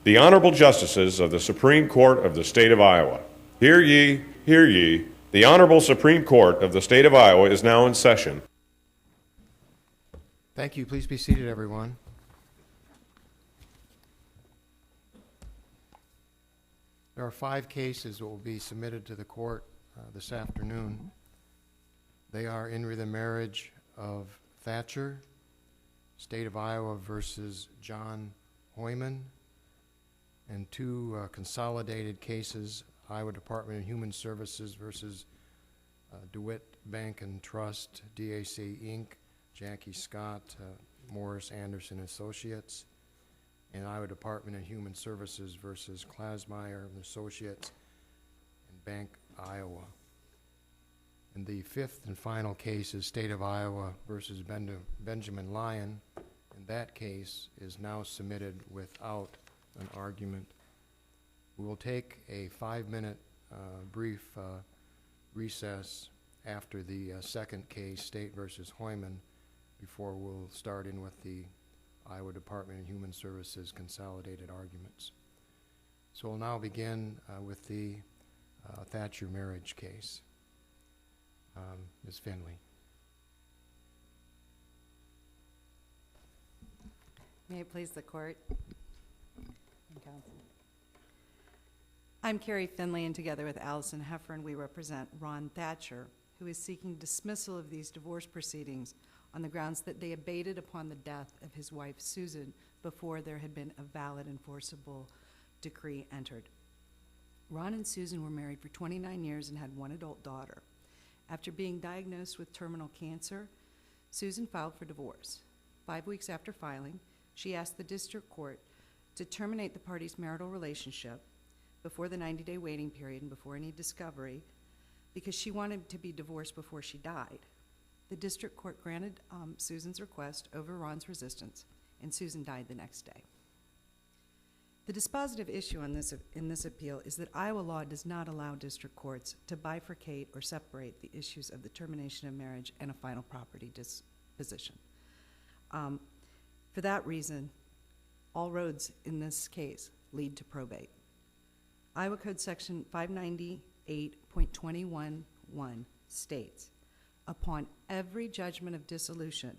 The Honorable Justices of the Supreme Court of the State of Iowa. Hear ye, hear ye. The Honorable Supreme Court of the State of Iowa is now in session. Thank you. Please be seated, everyone. There are 5 cases that will be submitted to the court this afternoon. They are in re the marriage of Thatcher, State of Iowa versus John Hoyman, and 2 consolidated cases, Iowa Department of Human Services versus DeWitt Bank and Trust, DAC Inc., Jackie Scott, Morris Anderson Associates, and Iowa Department of Human Services versus Klasmeyer and Associates and Bank, Iowa. And the 5th and final case is State of Iowa versus Benjamin Lyon, and that case is now submitted without an argument. We will take a 5-minute brief recess after the second case, State versus Hoyman, before we'll start in with the Iowa Department of Human Services consolidated arguments. So we'll now begin with the Thatcher marriage case. Ms. Finley. May it please the court and counsel. I'm Kerry Finley, and together with Allison Heffern, we represent Ron Thatcher, who is seeking dismissal of these divorce proceedings on the grounds that they abated upon the death of his wife, Susan, before there had been a valid enforceable decree entered. Ron and Susan were married for 29 years and had 1 adult daughter. After being diagnosed with terminal cancer, Susan filed for divorce. 5 weeks after filing, she asked the district court to terminate the parties' marital relationship before the 90-day waiting period and before any discovery because she wanted to be divorced before she died. The district court granted Susan's request over Ron's resistance, and Susan died the next day. The dispositive issue in this appeal is that Iowa law does not allow district courts to bifurcate or separate the issues of the termination of marriage and a final property disposition. For that reason, all roads in this case lead to probate. Iowa Code Section 598.211 states, upon every judgment of dissolution,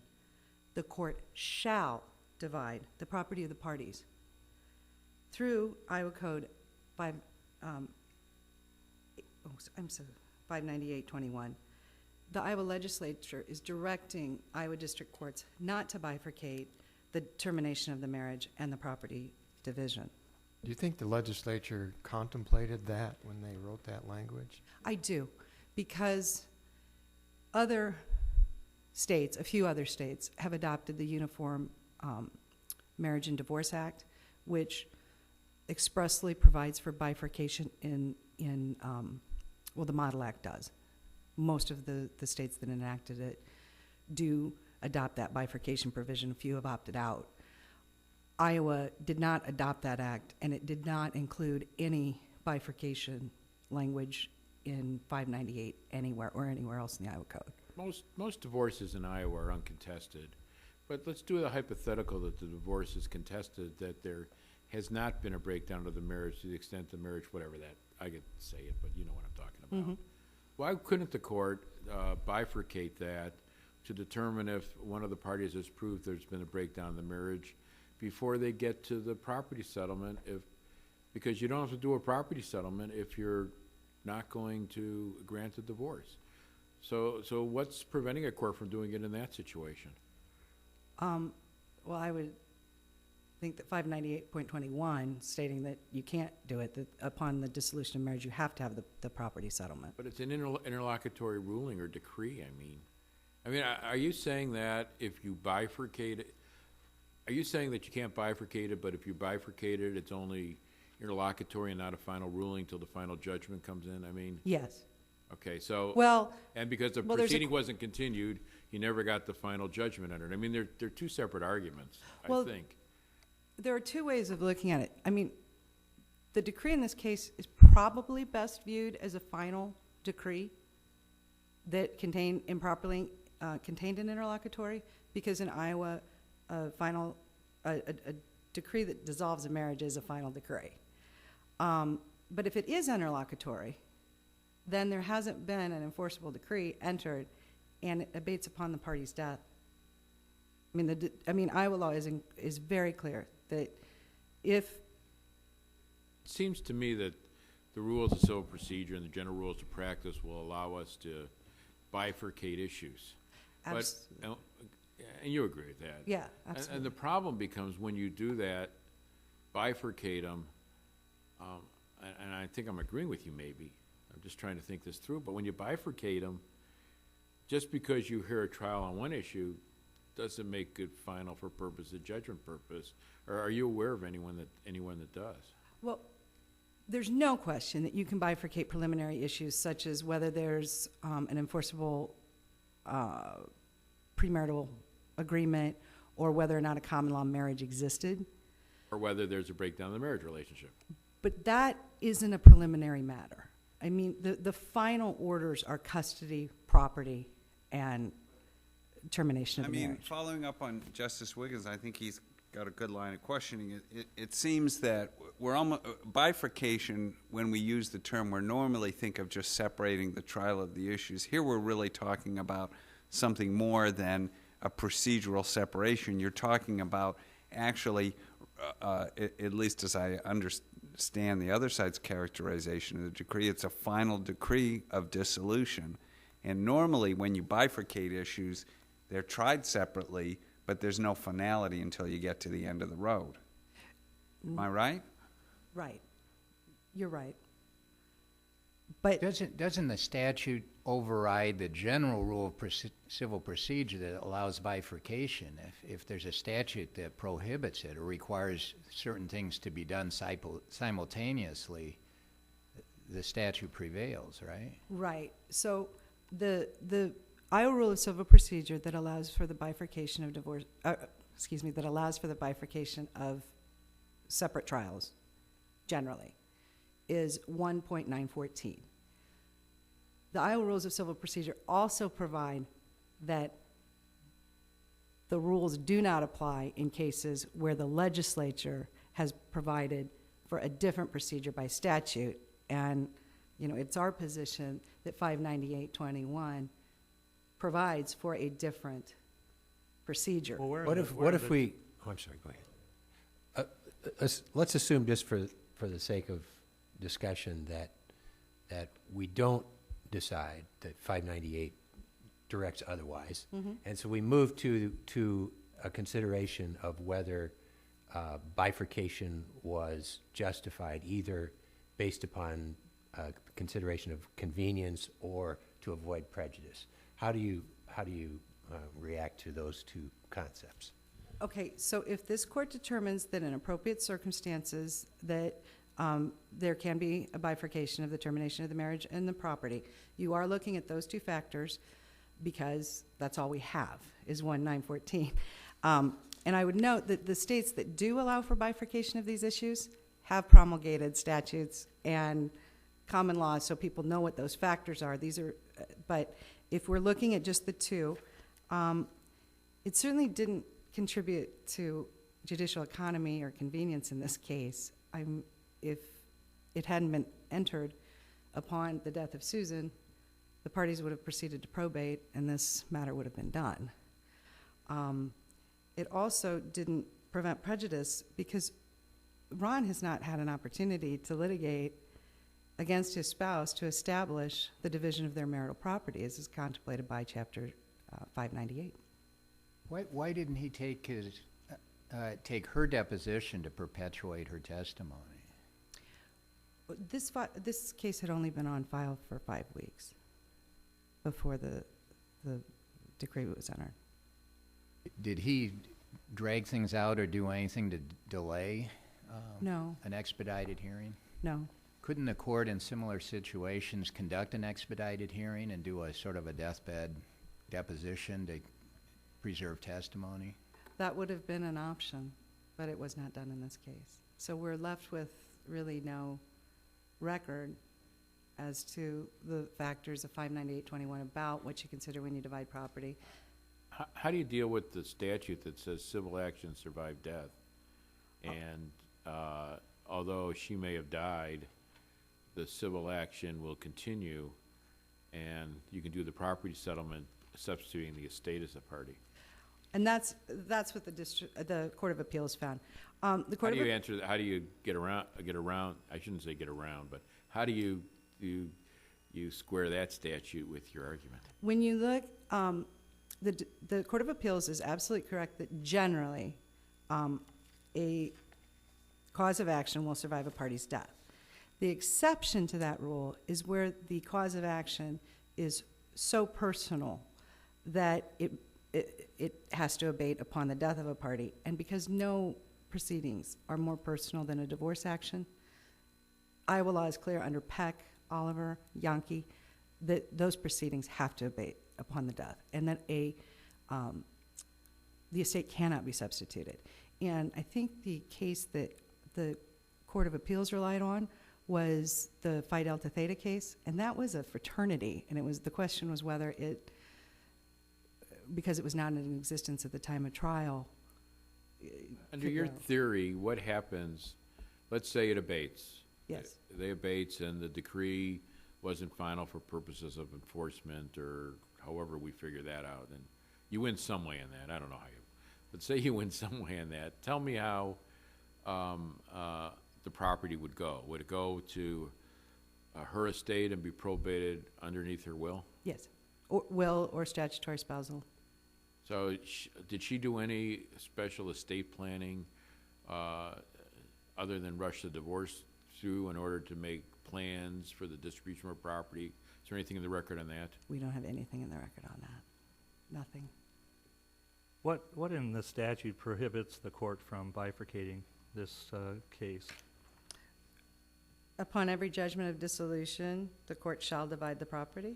the court shall divide the property of the parties. Through Iowa Code 598.21, the Iowa legislature is directing Iowa district courts not to bifurcate the termination of the marriage and the property division. Do you think the legislature contemplated that when they wrote that language? I do, because other states, a few other states, have adopted the Uniform Marriage and Divorce Act, which expressly provides for bifurcation well, the Model Act does. Most of the states that enacted it do adopt that bifurcation provision. A few have opted out. Iowa did not adopt that act, and it did not include any bifurcation language in 598 anywhere or anywhere else in the Iowa Code. Most divorces in Iowa are uncontested, but let's do the hypothetical that the divorce is contested, that there has not been a breakdown of the marriage to the extent the marriage, whatever that, I get to say it, but you know what I'm talking about. Mm-hmm. Why couldn't the court bifurcate that to determine if one of the parties has proved there's been a breakdown in the marriage before they get to the property settlement? Because you don't have to do a property settlement if you're not going to grant a divorce. So what's preventing a court from doing it in that situation? Well, I would think that 598.21 stating that you can't do it, that upon the dissolution of marriage you have to have the property settlement. But it's an interlocutory ruling or decree, I mean, are you saying that if you bifurcate it, are you saying that you can't bifurcate it, but if you bifurcate it, it's only interlocutory and not a final ruling till the final judgment comes in? Yes. Okay, so and because the proceeding wasn't continued, you never got the final judgment entered. They're 2 separate arguments, I think. There are 2 ways of looking at it. The decree in this case is probably best viewed as a final decree that contained improperly contained an interlocutory, because in Iowa, a decree that dissolves a marriage is a final decree. But if it is interlocutory, then there hasn't been an enforceable decree entered, and it abates upon the party's death. Iowa law is very clear that if It seems to me that the rules of civil procedure and the general rules of practice will allow us to bifurcate issues. abs- But, and you agree with that? yeah, And absolutely. the problem becomes when you do that, bifurcate them, and I think I'm agreeing with you maybe. I'm just trying to think this through, but when you bifurcate them, just because you hear a trial on one issue doesn't make it final for purpose of judgment purpose. Or are you aware of anyone that does? Well, there's no question that you can bifurcate preliminary issues such as whether there's an enforceable premarital agreement or whether or not a common law marriage existed. Or whether there's a breakdown of the marriage relationship? But that isn't a preliminary matter. I mean, the final orders are custody, property, and termination I of the mean, marriage. following up on Justice Wiggins, I think he's got a good line of questioning. It seems that we're almost bifurcation. When we use the term, we normally think of just separating the trial of the issues. Here, we're really talking about something more than a procedural separation. You're talking about actually, at least as I understand the other side's characterization of the decree, it's a final decree of dissolution. And normally, when you bifurcate issues, they're tried separately, but there's no finality until you get to the end of the road. Am I right? Right. You're right. But Doesn't the statute override the general rule of civil procedure that allows bifurcation? If there's a statute that prohibits it or requires certain things to be done simultaneously, the statute prevails, right? right. So the Iowa Rule of Civil Procedure that allows for the bifurcation of divorce, that allows for the bifurcation of separate trials, generally, is 1.914. The Iowa Rules of Civil Procedure also provide that the rules do not apply in cases where the legislature has provided for a different procedure by statute. And, it's our position that 598.21 provides for a different procedure. What if we, oh, I'm sorry, go ahead. Let's assume, just for the sake of discussion, that we don't decide that 598 directs otherwise. And so we move to a consideration of whether bifurcation was justified, either based upon consideration of convenience or to avoid prejudice. How do you react to those two concepts? Okay, so if this court determines that in appropriate circumstances that there can be a bifurcation of the termination of the marriage and the property, you are looking at those two factors because that's all we have is 1.914. And I would note that the states that do allow for bifurcation of these issues have promulgated statutes and common laws so people know what those factors are. These are, but if we're looking at just the two, it certainly didn't contribute to judicial economy or convenience in this case. If it hadn't been entered upon the death of Susan, the parties would have proceeded to probate and this matter would have been done. It also didn't prevent prejudice because Ron has not had an opportunity to litigate against his spouse to establish the division of their marital property as is contemplated by Chapter 598. Why didn't he take her deposition to perpetuate her testimony? This case had only been on file for 5 weeks before the decree was entered. Did he drag things out or do anything to delay No, an expedited hearing? no. Couldn't the court in similar situations conduct an expedited hearing and do a sort of a deathbed deposition to preserve testimony? That would have been an option, but it was not done in this case. So we're left with really no record as to the factors of 598.21 about what you consider when you divide property. How do you deal with the statute that says civil actions survive death? And although she may have died, the civil action will continue, and you can do the property settlement substituting the estate as a party. And that's what the Court of Appeals found. The How Court do of you answer, how do you get around, I shouldn't say get around, but how do you square that statute with your argument? When you look, the Court of Appeals is absolutely correct that generally a cause of action will survive a party's death. The exception to that rule is where the cause of action is so personal that it has to abate upon the death of a party. And because no proceedings are more personal than a divorce action, Iowa law is clear under Peck, Oliver, Yankee, that those proceedings have to abate upon the death, and that the estate cannot be substituted. And I think the case that the Court of Appeals relied on was the Phi Delta Theta case, and that was a fraternity, and the question was whether it, because it was not in existence at the time of trial. Under your theory, what happens, let's say it abates. Yes. They abates and the decree wasn't final for purposes of enforcement or however we figure that out. And you win some way in that. I don't know how you, but say you win some way in that. Tell me how the property would go. Would it go to her estate and be probated underneath her will? Yes, or will or statutory spousal. So did she do any special estate planning other than rush the divorce through in order to make plans for the distribution of property? Is there anything in the record on that? We don't have anything in the record on that. Nothing. What in the statute prohibits the court from bifurcating this case? Upon every judgment of dissolution, the court shall divide the property.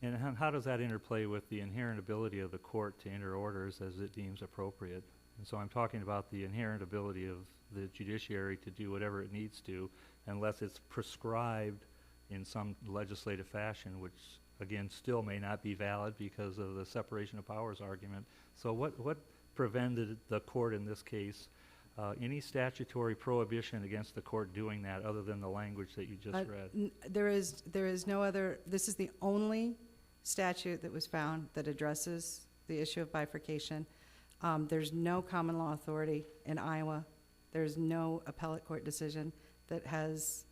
And how does that interplay with the inherent ability of the court to enter orders as it deems appropriate? And so I'm talking about the inherent ability of the judiciary to do whatever it needs to, unless it's prescribed in some legislative fashion, which, again, still may not be valid because of the separation of powers argument. So what prevented the court in this case, any statutory prohibition against the court doing that other than the language that you just read? There is no other, this is the only statute that was found that addresses the issue of bifurcation. There's no common law authority in Iowa. There's no appellate court decision that has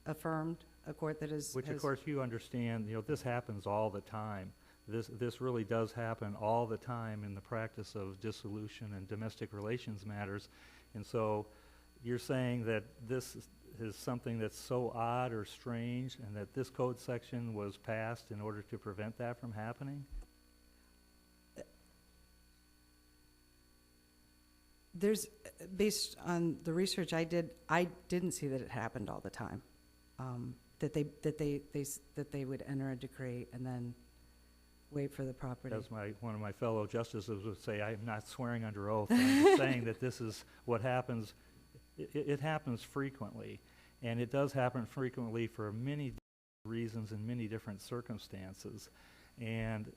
affirmed a court that is... Which, of course, you understand, this happens all the time. This really does happen all the time in the practice of dissolution and domestic relations matters. And so you're saying that this is something that's so odd or strange and that this code section was passed in order to prevent that from happening? There's, based on the research I did, I didn't see that it happened all the time. That they would enter a decree and then wait for the property. As one of my fellow justices would say, I'm not swearing under oath. I'm just saying that this is what happens. It happens frequently, and it does happen frequently for many reasons and many different circumstances. And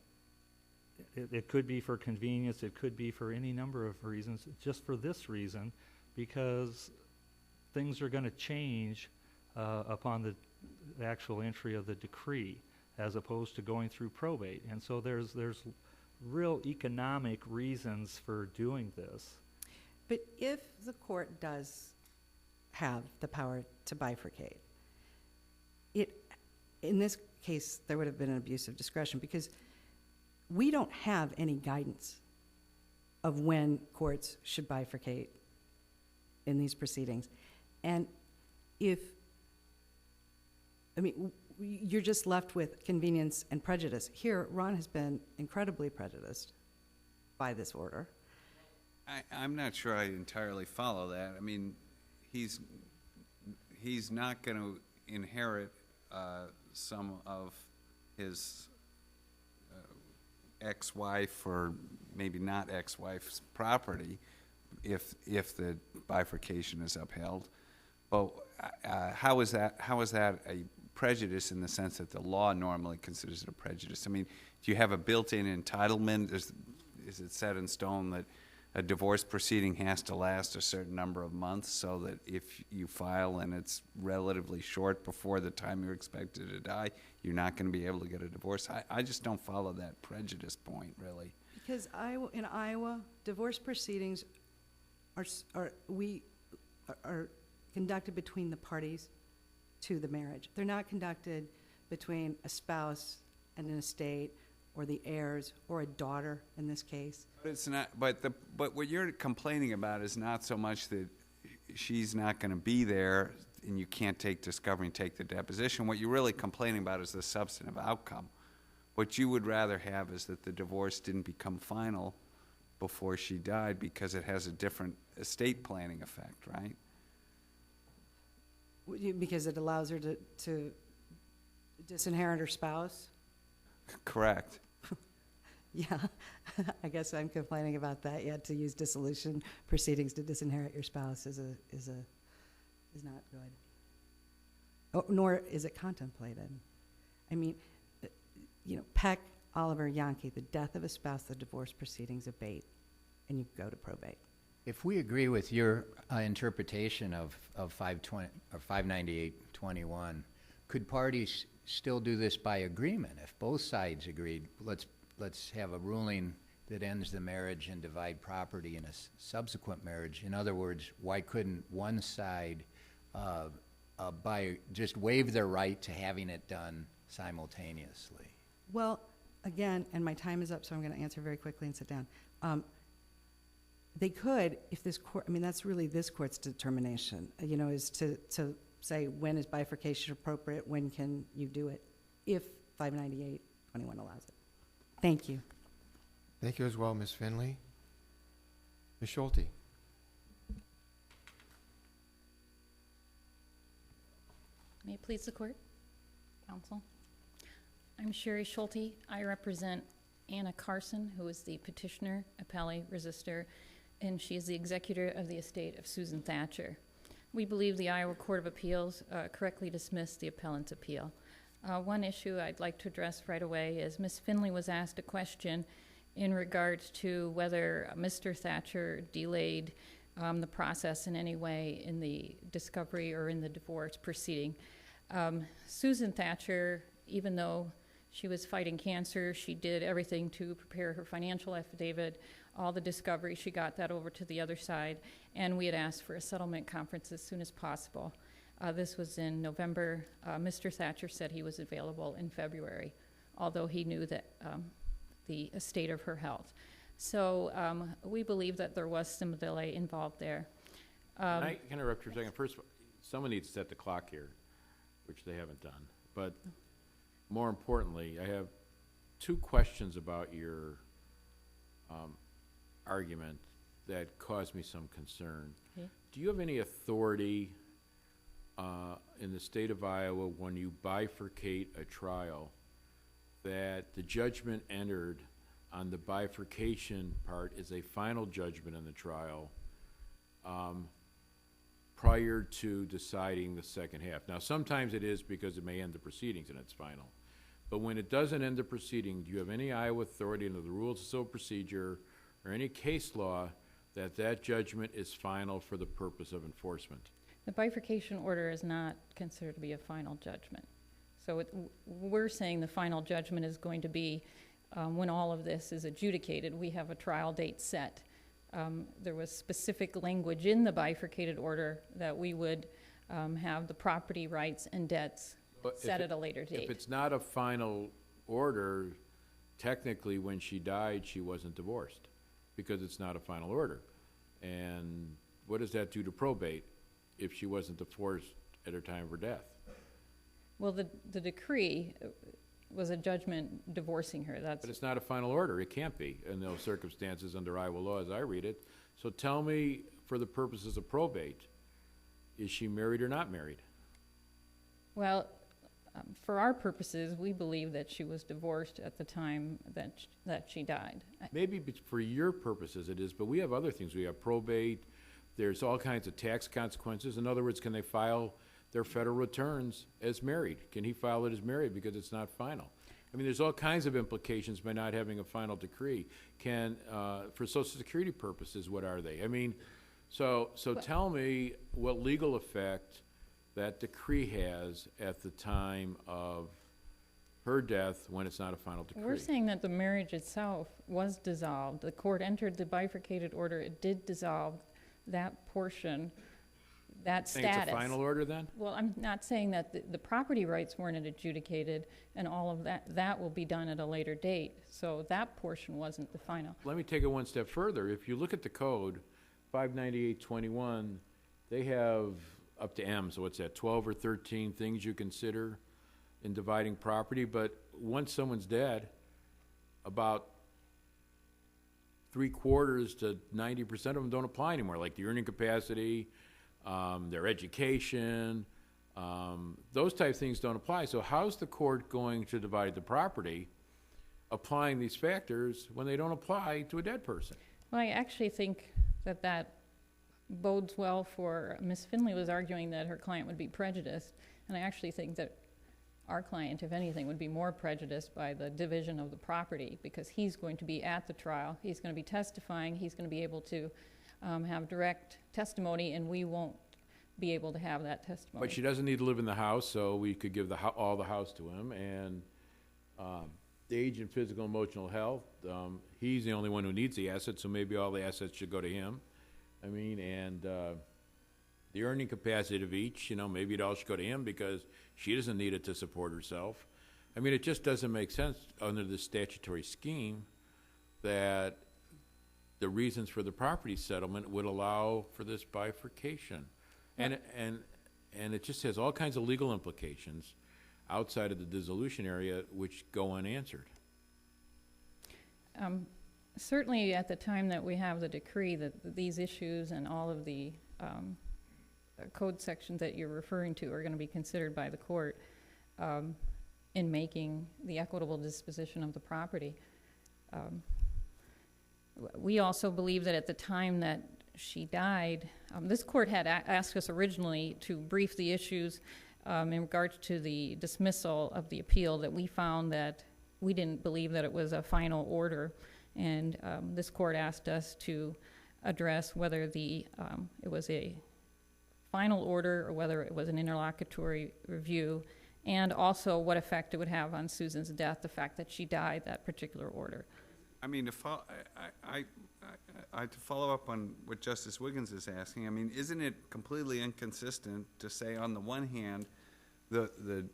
it could be for convenience, it could be for any number of reasons, just for this reason, because things are going to change upon the actual entry of the decree, as opposed to going through probate. And so there's real economic reasons for doing this. But if the court does have the power to bifurcate, in this case, there would have been an abuse of discretion, because we don't have any guidance of when courts should bifurcate in these proceedings. And you're just left with convenience and prejudice. Here, Ron has been incredibly prejudiced by this order. I'm not sure I entirely follow that. I mean, he's not going to inherit some of his ex-wife or maybe not ex-wife's property if the bifurcation is upheld. But how is that a prejudice in the sense that the law normally considers it a prejudice? I mean, do you have a built-in entitlement? Is it set in stone that a divorce proceeding has to last a certain number of months, so that if you file and it's relatively short before the time you're expected to die, you're not going to be able to get a divorce. I just don't follow that prejudice point, really. Because in Iowa, divorce proceedings are conducted between the parties to the marriage. They're not conducted between a spouse and an estate, or the heirs, or a daughter in this case. But it's not. But what you're complaining about is not so much that she's not going to be there and you can't take discovery and take the deposition. What you're really complaining about is the substantive outcome. What you would rather have is that the divorce didn't become final before she died, because it has a different estate planning effect, right? Because it allows her to disinherit her spouse? Correct. Yeah, I guess I'm complaining about that. Yeah, to use dissolution proceedings to disinherit your spouse is not good. Oh, nor is it contemplated. I mean, Peck, Oliver, Yankee, the death of a spouse, the divorce proceedings abate, and you go to probate. If we agree with your interpretation of 520 or 598.21, could parties still do this by agreement? If both sides agreed, let's have a ruling that ends the marriage and divide property in a subsequent marriage. In other words, why couldn't one side just waive their right to having it done simultaneously? Well, again, and my time is up, so I'm going to answer very quickly and sit down. They could, if this court, that's really this court's determination, is to say when is bifurcation appropriate, when can you do it, if 598.21 allows it. Thank you. Thank you as well, Ms. Finley. Ms. Schulte. May it please the court, counsel. I'm Sherry Schulte. I represent Anna Carson, who is the petitioner, appellee, resistor, and she is the executor of the estate of Susan Thatcher. We believe the Iowa Court of Appeals correctly dismissed the appellant's appeal. One issue I'd like to address right away is Ms. Finley was asked a question in regards to whether Mr. Thatcher delayed the process in any way in the discovery or in the divorce proceeding. Susan Thatcher, even though she was fighting cancer, she did everything to prepare her financial affidavit, all the discovery, she got that over to the other side, and we had asked for a settlement conference as soon as possible. This was in November. Mr. Thatcher said he was available in February, although he knew that the state of her health. So we believe that there was some delay involved there. Can I interrupt for a second? First, someone needs to set the clock here, which they haven't done. But more importantly, I have two questions about your argument that caused me some concern. Okay. Do you have any authority in the state of Iowa when you bifurcate a trial that the judgment entered on the bifurcation part is a final judgment in the trial prior to deciding the second half? Now, sometimes it is because it may end the proceedings and it's final. But when it doesn't end the proceeding, do you have any Iowa authority under the rules of civil procedure or any case law that that judgment is final for the purpose of enforcement? The bifurcation order is not considered to be a final judgment. So we're saying the final judgment is going to be when all of this is adjudicated. We have a trial date set. There was specific language in the bifurcated order that we would have the property rights and debts set at a later date. If it's not a final order, technically when she died, she wasn't divorced because it's not a final order. And what does that do to probate if she wasn't divorced at her time of her death? Well, the decree was a judgment divorcing her. But it's not a final order. It can't be in those circumstances under Iowa law as I read it. So tell me, for the purposes of probate, is she married or not married? Well, for our purposes, we believe that she was divorced at the time that she died. Maybe for your purposes it is, but we have other things. We have probate. There's all kinds of tax consequences. In other words, can they file their federal returns as married? Can he file it as married because it's not final? I mean, there's all kinds of implications by not having a final decree. For Social Security purposes, what are they? I mean, so tell me what legal effect that decree has at the time of her death when it's not a final decree. We're saying that the marriage itself was dissolved. The court entered the bifurcated order. It did dissolve that portion, that Saying status. it's a final order then? Well, I'm not saying that the property rights weren't adjudicated and all of that. That will be done at a later date. So that portion wasn't the final. Let me take it one step further. If you look at the code, 59821, they have up to M, so what's that, 12 or 13 things you consider in dividing property, but once someone's dead, about 3/4 to 90% of them don't apply anymore, like the earning capacity, their education, those type of things don't apply. So how's the court going to divide the property applying these factors when they don't apply to a dead person? Well, I actually think that bodes well for, Ms. Finley was arguing that her client would be prejudiced, and I actually think that our client, if anything, would be more prejudiced by the division of the property, because he's going to be at the trial, he's going to be testifying, he's going to be able to have direct testimony, and we won't be able to have that testimony. But she doesn't need to live in the house, so we could give all the house to him, and age and physical and emotional health, he's the only one who needs the assets, so maybe all the assets should go to him. I mean, and the earning capacity of each, maybe it all should go to him because she doesn't need it to support herself. I mean, it just doesn't make sense under the statutory scheme that the reasons for the property settlement would allow for this bifurcation. And it just has all kinds of legal implications outside of the dissolution area which go unanswered. Certainly at the time that we have the decree, that these issues and all of the code sections that you're referring to are going to be considered by the court in making the equitable disposition of the property. We also believe that at the time that she died, this court had asked us originally to brief the issues in regards to the dismissal of the appeal, that we found that we didn't believe that it was a final order, and this court asked us to address whether it was a final order or whether it was an interlocutory review, and also what effect it would have on Susan's death, the fact that she died that particular order. I mean, to follow up on what Justice Wiggins is asking, I mean, isn't it completely inconsistent to say, on the one hand, the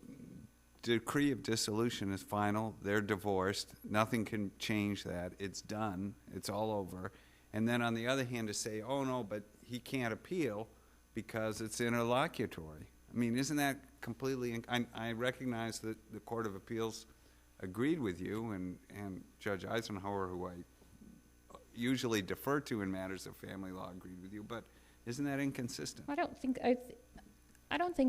decree of dissolution is final, they're divorced, nothing can change that, it's done, it's all over, and then on the other hand to say, oh no, but he can't appeal because it's interlocutory. I mean, isn't that completely, I recognize that the Court of Appeals agreed with you, and Judge Eisenhower, who I usually defer to in matters of family law, agreed with you, but isn't that inconsistent? I don't think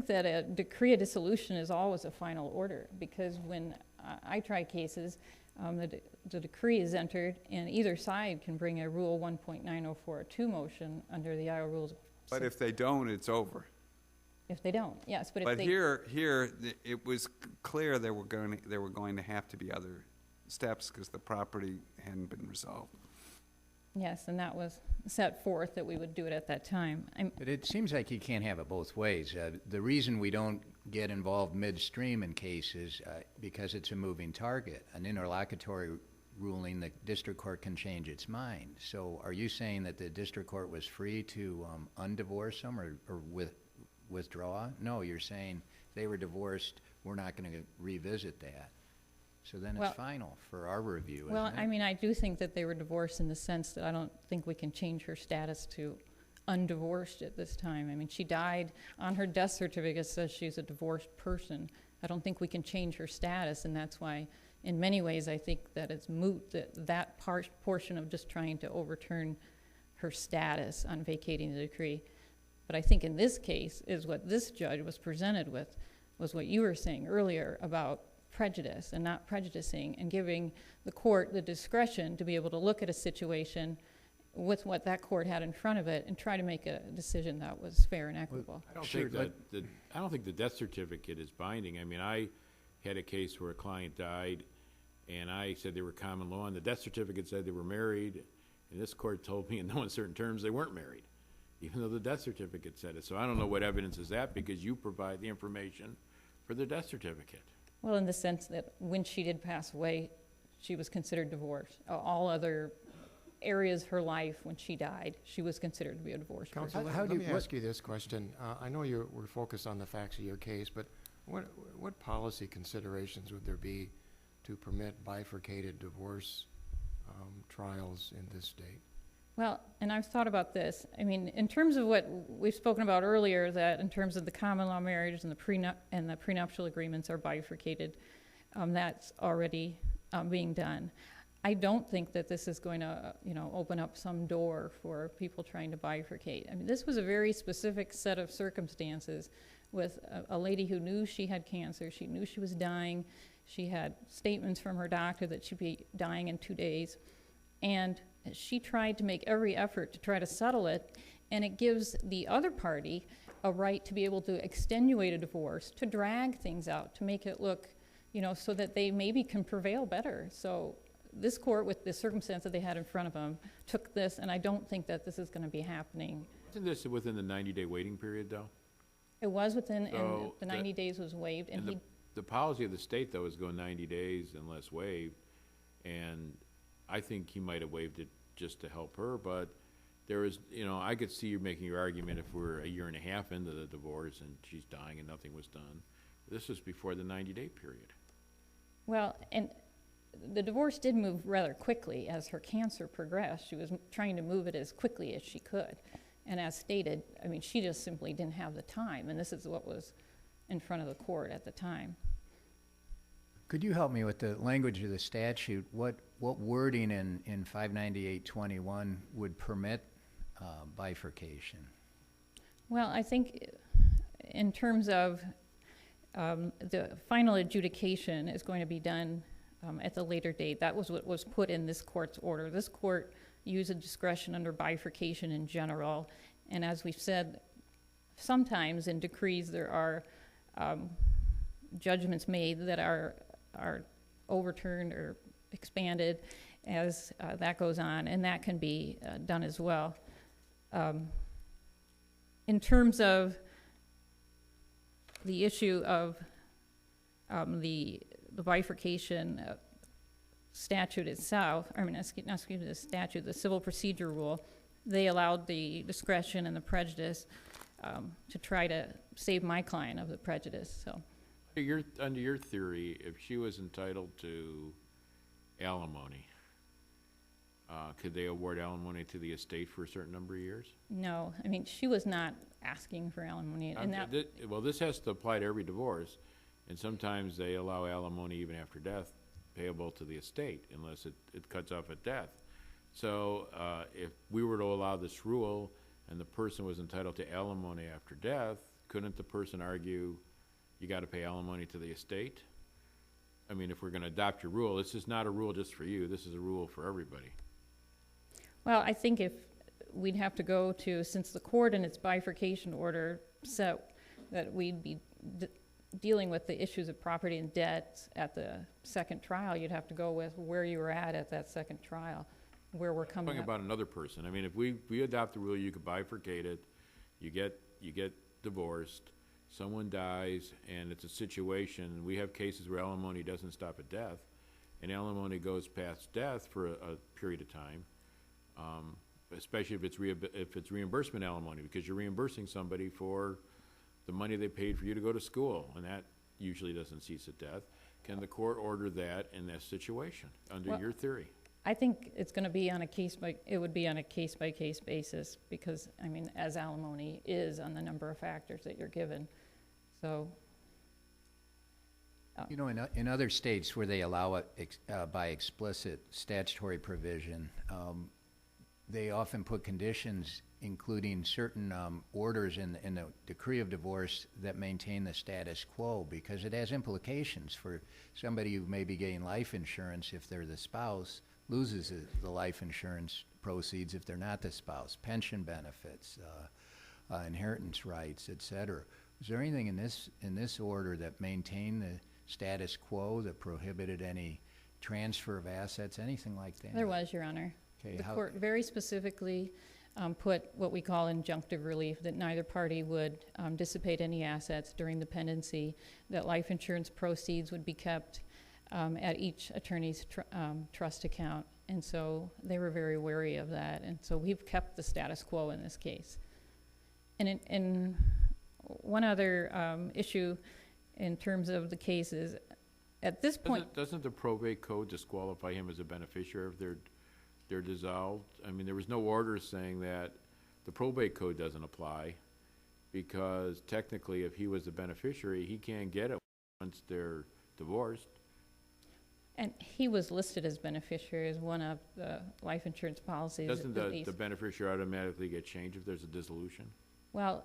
that a decree of dissolution is always a final order, because when I try cases, the decree is entered, and either side can bring a Rule 1.9042 motion under the Iowa Rules. But if they don't, it's over. If they don't, yes. But But here, it was clear there were going to have to be other steps because the property hadn't been resolved. Yes, and that was set forth that we would do it at that time. But it seems like you can't have it both ways. The reason we don't get involved midstream in cases, because it's a moving target. An interlocutory ruling, the district court can change its mind. So are you saying that the district court was free to undivorce them or withdraw? No, you're saying they were divorced, we're not going to revisit that. So then it's final for our review, isn't it? I mean, I do think that they were divorced in the sense that I don't think we can change her status to undivorced at this time. I mean, she died, on her death certificate says she's a divorced person. I don't think we can change her status, and that's why, in many ways, I think that it's moot, that portion of just trying to overturn her status on vacating the decree. But I think in this case is what this judge was presented with, was what you were saying earlier about prejudice and not prejudicing, and giving the court the discretion to be able to look at a situation with what that court had in front of it and try to make a decision that was fair and equitable. I don't think the death certificate is binding. I mean, I had a case where a client died, And I said they were common law, and the death certificate said they were married, and this court told me in no uncertain terms they weren't married, even though the death certificate said it. So I don't know what evidence is that, because you provide the information for the death certificate. Well, in the sense that when she did pass away, she was considered divorced. All other areas of her life, when she died, she was considered to be a divorced person. Counsel, How let do me you- ask you this question. I know we're focused on the facts of your case, but what policy considerations would there be to permit bifurcated divorce trials in this state? Well, and I've thought about this. I mean, in terms of what we've spoken about earlier, that in terms of the common law marriages and the prenuptial agreements are bifurcated, that's already being done. I don't think that this is going to, open up some door for people trying to bifurcate. I mean, this was a very specific set of circumstances with a lady who knew she had cancer. She knew she was dying. She had statements from her doctor that she'd be dying in 2 days. And she tried to make every effort to try to settle it, and it gives the other party a right to be able to extenuate a divorce, to drag things out, to make it look, so that they maybe can prevail better. So this court, with the circumstance that they had in front of them, took this, and I don't think that this is going to be happening. Isn't this within the 90-day waiting period, though? It was within, and So the 90 days was waived, and And the policy of the state, though, is go 90 days unless waived, and I think he might have waived it just to help her, but there is, I could see you making your argument if we're a year and a half into the divorce and she's dying and nothing was done. This was before the 90-day period. well, and the divorce did move rather quickly as her cancer progressed. She was trying to move it as quickly as she could. And as stated, I mean, she just simply didn't have the time, and this is what was in front of the court at the time. Could you help me with the language of the statute? What wording in 598.21 would permit bifurcation? Well, I think in terms of the final adjudication is going to be done at the later date. That was what was put in this court's order. This court used a discretion under bifurcation in general, and as we've said, sometimes in decrees there are judgments made that are overturned or expanded as that goes on, and that can be done as well. In terms of the issue of the bifurcation statute itself, excuse me, the statute, the civil procedure rule, they allowed the discretion and the prejudice to try to save my client of the prejudice, so. Under your theory, if she was entitled to alimony, could they award alimony to the estate for a certain number of years? No, I mean, she was not asking for alimony, and that, Well, this has to apply to every divorce, and sometimes they allow alimony even after death payable to the estate unless it cuts off at death. So if we were to allow this rule and the person was entitled to alimony after death, couldn't the person argue you got to pay alimony to the estate? I mean, if we're going to adopt your rule, this is not a rule just for you. This is a rule for everybody. well, I think if we'd have to go to, since the court in its bifurcation order said that we'd be dealing with the issues of property and debt at the second trial, you'd have to go with where you were at that second trial, where we're coming Talking up. about another person. I mean, if we adopt the rule, you could bifurcate it, you get divorced, someone dies, and it's a situation, we have cases where alimony doesn't stop at death, and alimony goes past death for a period of time, especially if it's reimbursement alimony, because you're reimbursing somebody for the money they paid for you to go to school, and that usually doesn't cease at death. Can the court order that in that situation, under Well, your theory? I think it's going to be on a case-by-case basis, because, I mean, as alimony is on the number of factors that you're given, so. You know, in other states where they allow it by explicit statutory provision, they often put conditions including certain orders in the decree of divorce that maintain the status quo, because it has implications for somebody who may be getting life insurance if they're the spouse, loses the life insurance proceeds if they're not the spouse, pension benefits, inheritance rights, et cetera. Is there anything in this order that maintained the status quo, that prohibited any transfer of assets, anything like that? There was, Your Honor. Okay, The how- court very specifically put what we call injunctive relief, that neither party would dissipate any assets during the pendency, that life insurance proceeds would be kept at each attorney's trust account. And so they were very wary of that. And so we've kept the status quo in this case. And in one other issue in terms of the cases, at this point, Doesn't the probate code disqualify him as a beneficiary if they're dissolved? I mean, there was no order saying that the probate code doesn't apply, because technically if he was the beneficiary, he can't get it once they're divorced. and he was listed as beneficiary as one of the life insurance policies. Doesn't at the least. beneficiary automatically get changed if there's a dissolution? Well,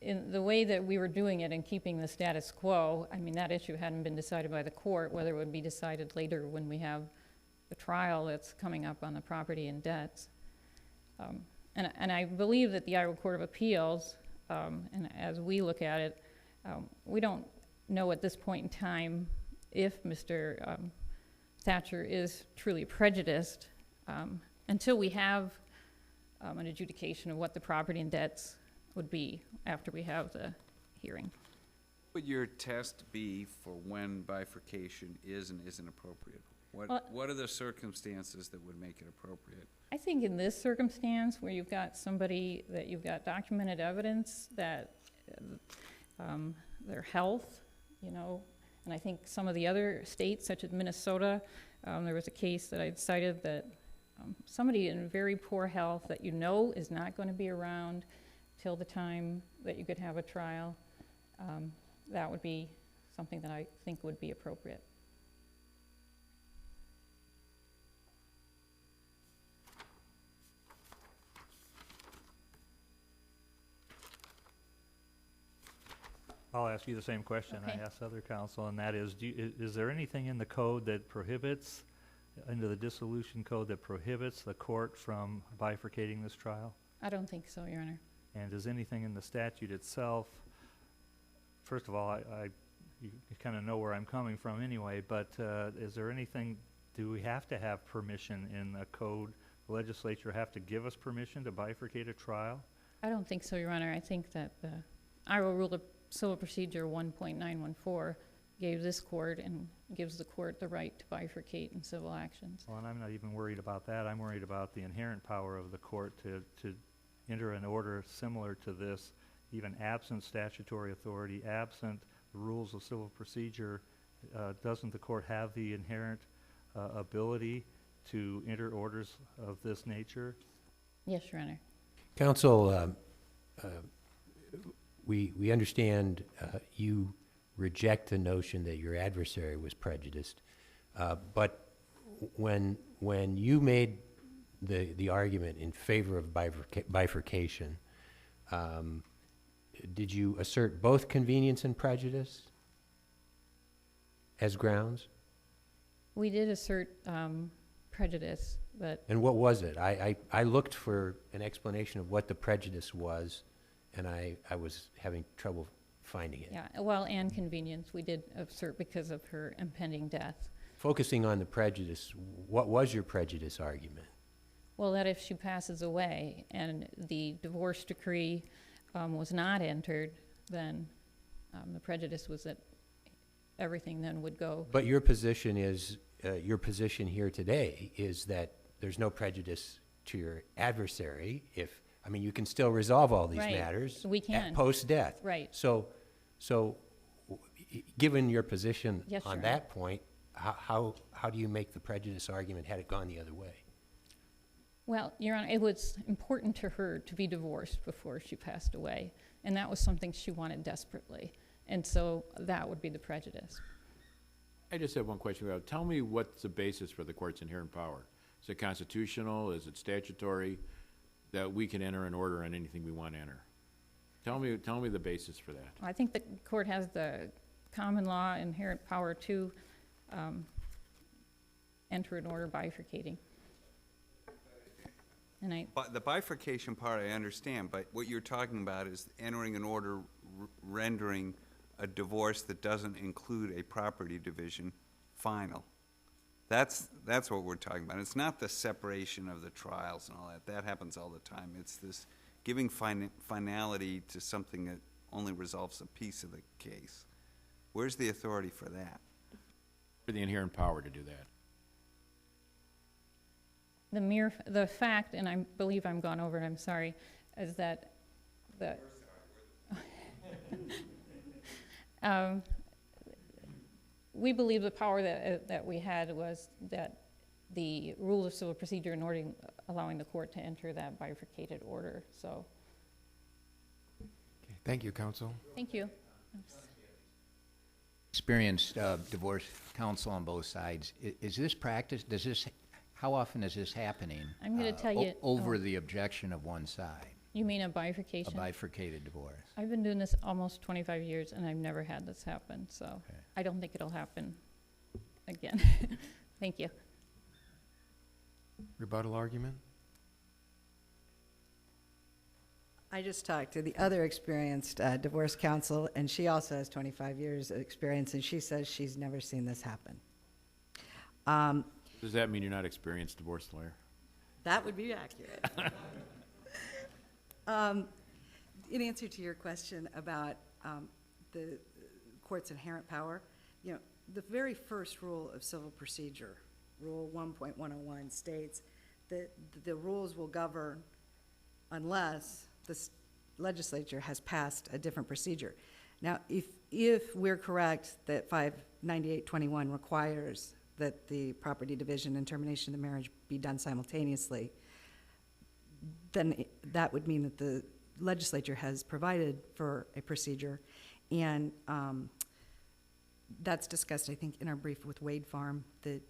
in the way that we were doing it and keeping the status quo, I mean, that issue hadn't been decided by the court, whether it would be decided later when we have the trial that's coming up on the property and debts. And I believe that the Iowa Court of Appeals, and as we look at it, we don't know at this point in time if Mr. Thatcher is truly prejudiced until we have an adjudication of what the property and debts would be after we have the hearing. What would your test be for when bifurcation is and isn't appropriate? Well- What are the circumstances that would make it appropriate? I think in this circumstance where you've got somebody that you've got documented evidence that their health, you know, and I think some of the other states such as Minnesota, there was a case that I'd cited that somebody in very poor health that you know is not going to be around till the time that you could have a trial, that would be something that I think would be appropriate. I'll ask you the same question I Okay. asked other counsel, and that is, is there anything in the code that prohibits, under the dissolution code, that prohibits the court from bifurcating this trial? I don't think so, Your Honor. And is anything in the statute itself, first of all, you kind of know where I'm coming from anyway, but is there anything, do we have to have permission in a code? The legislature have to give us permission to bifurcate a trial? I don't think so, Your Honor. I think that the Iowa Rule of Civil Procedure 1.914 gave this court and gives the court the right to bifurcate in civil actions. Well, and I'm not even worried about that. I'm worried about the inherent power of the court to enter an order similar to this, even absent statutory authority, absent the rules of civil procedure. Doesn't the court have the inherent ability to enter orders of this nature? Yes, Your Honor. Counsel, we understand you reject the notion that your adversary was prejudiced, but when you made the argument in favor of bifurcation, did you assert both convenience and prejudice as grounds? We did assert prejudice, but And what was it? I looked for an explanation of what the prejudice was, and I was having trouble finding it. yeah, well, and convenience. We did assert because of her impending death. Focusing on the prejudice, what was your prejudice argument? Well, that if she passes away and the divorce decree was not entered, then the prejudice was that everything then would go. But your position is, your position here today is that there's no prejudice to your adversary if, I mean, you can still resolve all these Right. matters. We can. At post-death. Right. So, given your position Yes, on Your that point, how do you make the prejudice argument had it gone the other way? Well, Your Honor, it was important to her to be divorced before she passed away, and that was something she wanted desperately. And so that would be the prejudice. I just have one question. Tell me what's the basis for the court's inherent power? Is it constitutional? Is it statutory? That we can enter an order on anything we want to enter? Tell me the basis for that. I think the court has the common law inherent power to enter an order bifurcating. And But the bifurcation part I understand, but what you're talking about is entering an order rendering a divorce that doesn't include a property division final. That's what we're talking about. It's not the separation of the trials and all that. That happens all the time. It's this giving finality to something that only resolves a piece of the case. Where's the authority for that? For the inherent power to do that. The fact, and I believe I'm gone over it, I'm sorry, is that the, we believe the power that we had was that the rules of civil procedure in order allowing the court to enter that bifurcated order, so. Okay, thank you, counsel. Thank you. Experienced divorce counsel on both sides. Is this practice, how often is this happening? I'm going to tell you. Over the objection of one side, You mean a a bifurcation? bifurcated divorce? I've been doing this almost 25 years, and I've never had this happen, so Okay. I don't think it'll happen again. Thank you. Rebuttal argument? I just talked to the other experienced divorce counsel, and she also has 25 years of experience, and she says she's never seen this happen. Does that mean you're not an experienced divorce lawyer? That would be accurate. In answer to your question about the court's inherent power, you know, the very first rule of civil procedure, Rule 1.101, states that the rules will govern unless the legislature has passed a different procedure. Now, if we're correct that 59821 requires that the property division and termination of the marriage be done simultaneously, then that would mean that the legislature has provided for a procedure, and that's discussed, I think, in our brief with Wade Farm, that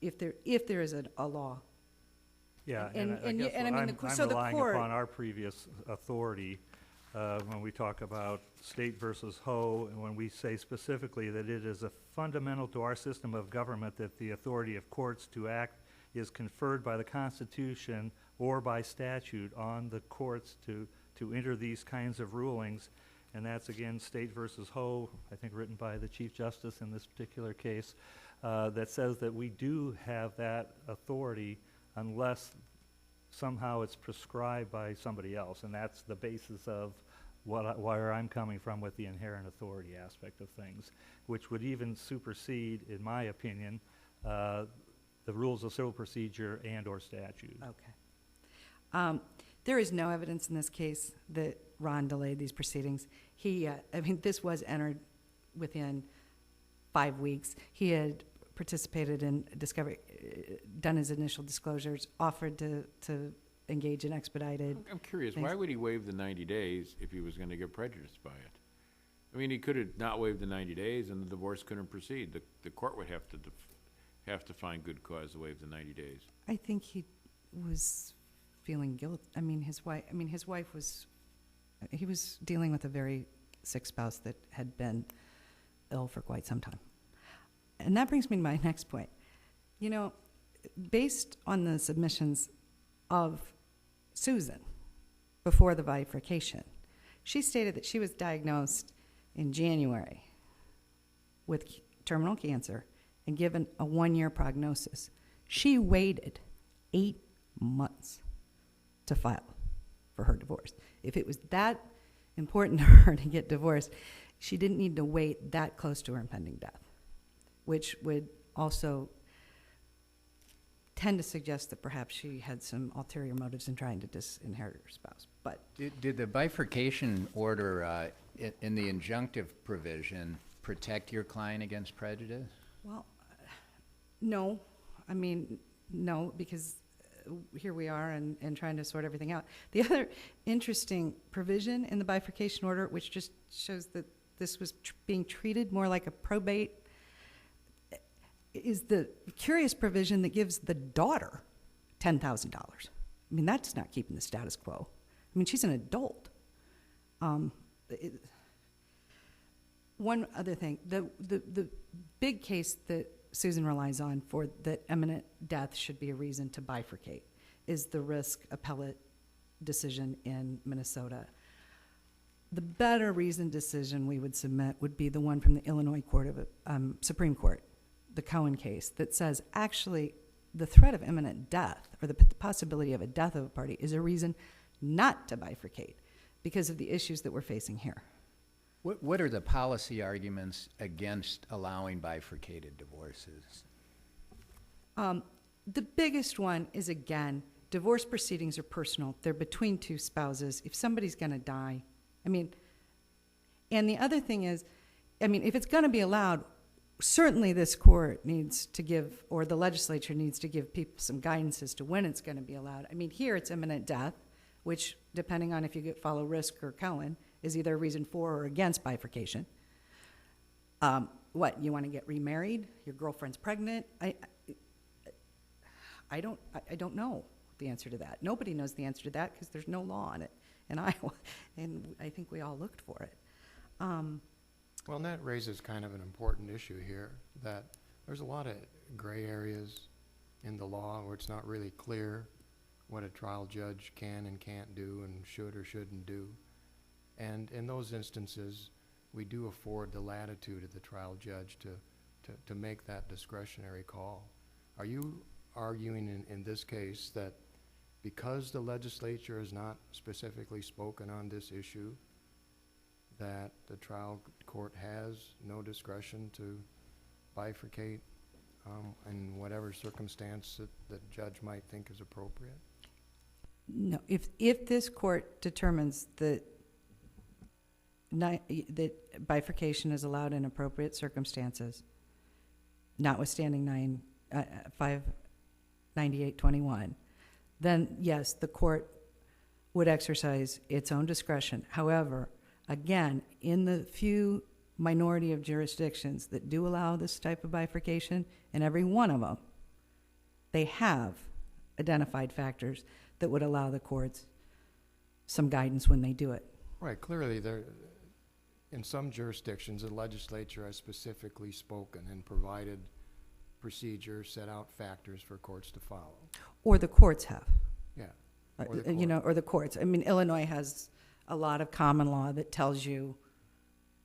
if there is a law. Yeah, And- and I and guess y- and I what mean, I'm so the relying court- upon our previous authority when we talk about State versus Ho, and when we say specifically that it is a fundamental to our system of government that the authority of courts to act is conferred by the Constitution or by statute on the courts to enter these kinds of rulings. And that's, again, State versus Ho, I think written by the Chief Justice in this particular case, that says that we do have that authority unless somehow it's prescribed by somebody else. And that's the basis of where I'm coming from with the inherent authority aspect of things, which would even supersede, in my opinion, the rules of civil procedure and or statute. Okay. There is no evidence in this case that Ron delayed these proceedings. This was entered within 5 weeks. He had participated in discovery, done his initial disclosures, offered to engage in expedited. I'm curious, Thanks. why would he waive the 90 days if he was going to get prejudiced by it? I mean, he could have not waived the 90 days and the divorce couldn't proceed. The court would have to find good cause to waive the 90 days. I think he was feeling guilt. His wife was, he was dealing with a very sick spouse that had been ill for quite some time. And that brings me to my next point. You know, based on the submissions of Susan before the bifurcation, she stated that she was diagnosed in January with terminal cancer and given a 1-year prognosis. She waited 8 months to file for her divorce. If it was that important to her to get divorced, she didn't need to wait that close to her impending death, which would also tend to suggest that perhaps she had some ulterior motives in trying to disinherit her spouse. But Did the bifurcation order in the injunctive provision protect your client against prejudice? well, no, no, because here we are and trying to sort everything out. The other interesting provision in the bifurcation order, which just shows that this was being treated more like a probate, is the curious provision that gives the daughter $10,000. That's not keeping the status quo. She's an adult. One other thing, the big case that Susan relies on for that imminent death should be a reason to bifurcate is the risk appellate decision in Minnesota. The better reasoned decision we would submit would be the one from the Illinois Supreme Court, the Cohen case that says actually the threat of imminent death or the possibility of a death of a party is a reason not to bifurcate because of the issues that we're facing here. What are the policy arguments against allowing bifurcated divorces? The biggest one is, again, divorce proceedings are personal. They're between two spouses. If somebody's going to die, I mean, and the other thing is, I mean, if it's going to be allowed, certainly this court needs to give, or the legislature needs to give people some guidance as to when it's going to be allowed. I mean, here it's imminent death, which, depending on if you follow Risk or Cohen, is either a reason for or against bifurcation. What, you want to get remarried? Your girlfriend's pregnant? I don't know the answer to that. Nobody knows the answer to that because there's no law on it in Iowa, and I think we all looked for it. Well, and that raises kind of an important issue here, that there's a lot of gray areas in the law where it's not really clear what a trial judge can and can't do and should or shouldn't do. And in those instances, we do afford the latitude of the trial judge to make that discretionary call. Are you arguing in this case that because the legislature has not specifically spoken on this issue, that the trial court has no discretion to bifurcate in whatever circumstance that the judge might think is appropriate? No, if this court determines that that bifurcation is allowed in appropriate circumstances, notwithstanding 59821, then yes, the court would exercise its own discretion. However, again, in the few minority of jurisdictions that do allow this type of bifurcation, in every one of them, they have identified factors that would allow the courts some guidance when they do it. Right, clearly in some jurisdictions, the legislature has specifically spoken and provided procedures, set out factors for courts to follow. Or the courts have. Yeah. Or the courts. I mean, Illinois has a lot of common law that tells you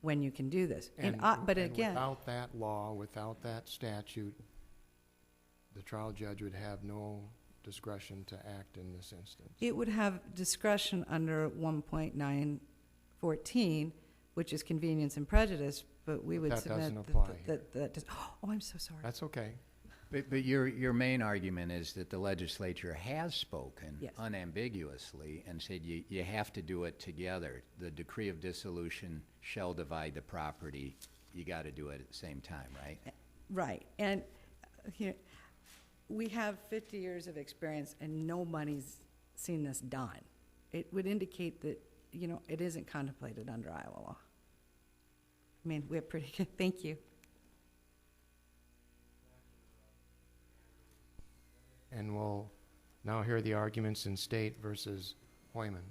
when you can do this. But again, without that law, without that statute, the trial judge would have no discretion to act in this instance. it would have discretion under 1.914, which is convenience and prejudice, but we would That submit doesn't apply here. Oh, I'm so sorry. That's okay. But your main argument is that the legislature has spoken Yes. unambiguously and said you have to do it together. The decree of dissolution shall divide the property. You got to do it at the same time, right? Right. And here, we have 50 years of experience and nobody's seen this done. It would indicate that, it isn't contemplated under Iowa law. I mean, we're pretty good. Thank you. And we'll now hear the arguments in State versus Hoyman.